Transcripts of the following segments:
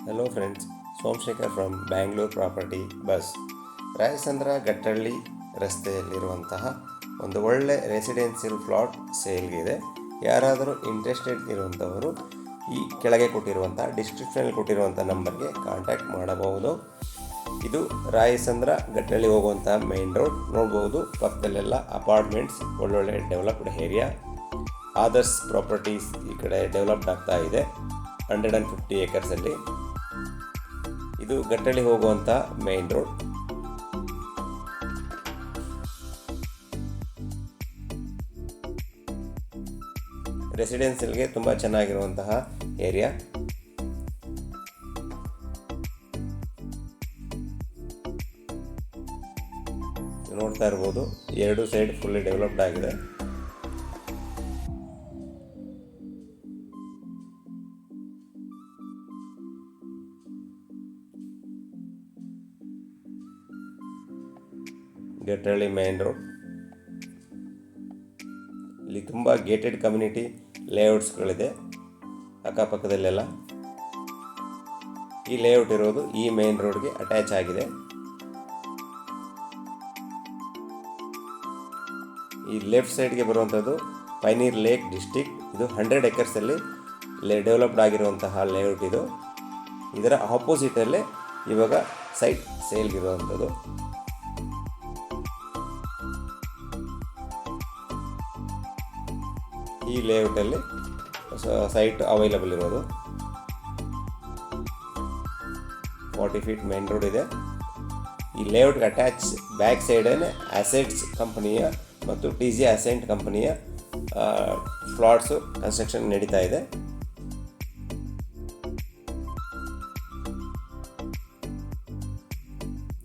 Hello friends, Somashekar from Bangalore property buzz. Rayasandra Gattahalli ರಸ್ತೆಯಲ್ಲಿರುವಂತಹ ಒಂದು ಒಳ್ಳೆ ರೆಸಿಡೆನ್ಷಿಯಲ್ ಪ್ಲಾಟ್ ಸೇಲ್ಗಿದೆ. ಯಾರಾದರೂ ಇಂಟ್ರೆಸ್ಟೆಡ್ ಇರುವಂಥವರು ಈ ಕೆಳಗೆ ಕೊಟ್ಟಿರುವಂಥ ಡಿಸ್ಕ್ರಿಪ್ಷನಲ್ಲಿ ಕೊಟ್ಟಿರುವಂಥ ನಂಬರ್ಗೆ ಕಾಂಟ್ಯಾಕ್ಟ್ ಮಾಡಬಹುದು. ಇದು ರಾಯಸಂದ್ರ ಗಟ್ಟಳ್ಳಿ ಹೋಗುವಂಥ ಮೇನ್ ರೋಡ್ ನೋಡ್ಬೋದು. ಪಕ್ಕದಲ್ಲೆಲ್ಲ ಅಪಾರ್ಟ್ಮೆಂಟ್ಸ್, ಒಳ್ಳೊಳ್ಳೆ ಡೆವಲಪ್ಡ್ ಏರಿಯಾ. ಆದರ್ಸ್ ಪ್ರಾಪರ್ಟೀಸ್ ಈ ಕಡೆ ಡೆವಲಪ್ಡ್ ಆಗ್ತಾ ಇದೆ. 150 ಏಕರ್ಸಲ್ಲಿ ಇದು ಗಟ್ಟಳ್ಳಿ ಹೋಗುವಂಥ ಮೇನ್ ರೋಡ್. ರೆಸಿಡೆನ್ಸಿಯಲ್ಗೆ ತುಂಬ ಚೆನ್ನಾಗಿರುವಂತಹ ಏರಿಯಾ. ನೋಡ್ತಾ ಇರ್ಬೋದು, ಎರಡು ಸೈಡ್ ಫುಲ್ಲಿ ಡೆವಲಪ್ಡ್ ಆಗಿದೆ. ಗಟ್ಟಳ್ಳಿ ಮೇನ್ ರೋಡ್. ಇಲ್ಲಿ ತುಂಬ ಗೇಟೆಡ್ ಕಮ್ಯುನಿಟಿ ಲೇಔಟ್ಸ್ಗಳಿದೆ ಅಕ್ಕಪಕ್ಕದಲ್ಲೆಲ್ಲ. ಈ ಲೇಔಟ್ ಇರೋದು ಈ ಮೇನ್ ರೋಡ್ಗೆ ಅಟ್ಯಾಚ್ ಆಗಿದೆ. ಈ ಲೆಫ್ಟ್ ಸೈಡ್ಗೆ ಬರುವಂಥದ್ದು ಪೈನೀರ್ ಲೇಕ್ ಡಿಸ್ಟಿಕ್. ಇದು 100 ಏಕರ್ಸಲ್ಲಿ ಡೆವಲಪ್ಡ್ ಆಗಿರುವಂತಹ ಲೇಔಟ್ ಇದು. ಇದರ ಆಪೋಸಿಟಲ್ಲೇ ಇವಾಗ ಸೈಟ್ ಸೇಲ್ಗಿರುವಂಥದ್ದು. ಈ ಲೇಔಟಲ್ಲಿ ಸೈಟ್ ಅವೈಲಬಲ್ ಇರೋದು. 40 ಫೀಟ್ ಮೇನ್ ರೋಡ್ ಇದೆ. ಈ ಲೇಔಟ್ಗೆ ಅಟ್ಯಾಚ್ ಬ್ಯಾಕ್ ಸೈಡೇ ಅಸೆಟ್ಸ್ ಕಂಪನಿಯ ಮತ್ತು TG ಅಸೆಂಟ್ ಕಂಪನಿಯ ಫ್ಲಾಟ್ಸು ಕನ್ಸ್ಟ್ರಕ್ಷನ್ ನಡೀತಾ ಇದೆ.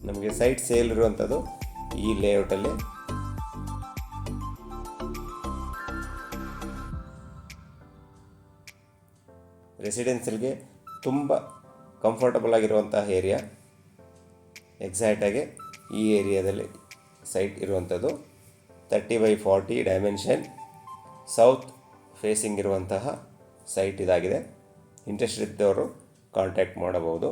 ನಮಗೆ ಸೈಟ್ ಸೇಲ್ ಇರುವಂಥದ್ದು ಈ ಲೇಔಟಲ್ಲಿ. ರೆಸಿಡೆನ್ಸಿಯಲ್ಗೆ ತುಂಬ ಕಂಫರ್ಟಬಲ್ ಆಗಿರುವಂತಹ ಏರಿಯಾ. ಎಕ್ಸಾಕ್ಟಾಗಿ ಈ ಏರಿಯಾದಲ್ಲಿ ಸೈಟ್ ಇರುವಂಥದ್ದು. 30x40 ಡೈಮೆನ್ಷನ್ ಸೌತ್ ಫೇಸಿಂಗ್ ಇರುವಂತಹ ಸೈಟ್ ಇದಾಗಿದೆ. ಇಂಟ್ರೆಸ್ಟ್ ಇದ್ದವರು ಕಾಂಟ್ಯಾಕ್ಟ್ ಮಾಡಬಹುದು.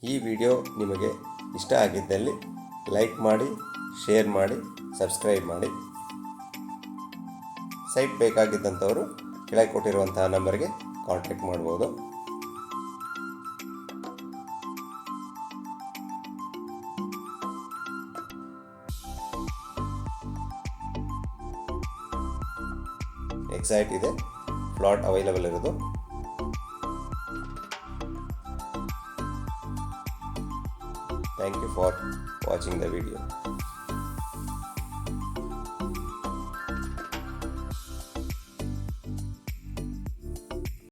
ಈ ವಿಡಿಯೋ ನಿಮಗೆ ಇಷ್ಟ ಆಗಿದ್ದಲ್ಲಿ ಲೈಕ್ ಮಾಡಿ, ಶೇರ್ ಮಾಡಿ, ಸಬ್ಸ್ಕ್ರೈಬ್ ಮಾಡಿ. ಸೈಟ್ ಬೇಕಾಗಿದ್ದಂಥವರು ಕೆಳಗೆ ಕೊಟ್ಟಿರುವಂತಹ ನಂಬರ್ಗೆ ಕಾಂಟ್ಯಾಕ್ಟ್ ಮಾಡ್ಬೋದು. ಎಕ್ಸಾಕ್ಟ್ ಇದೆ ಪ್ಲಾಟ್ ಅವೈಲಬಲ್ ಇರೋದು. Thank you for watching the video.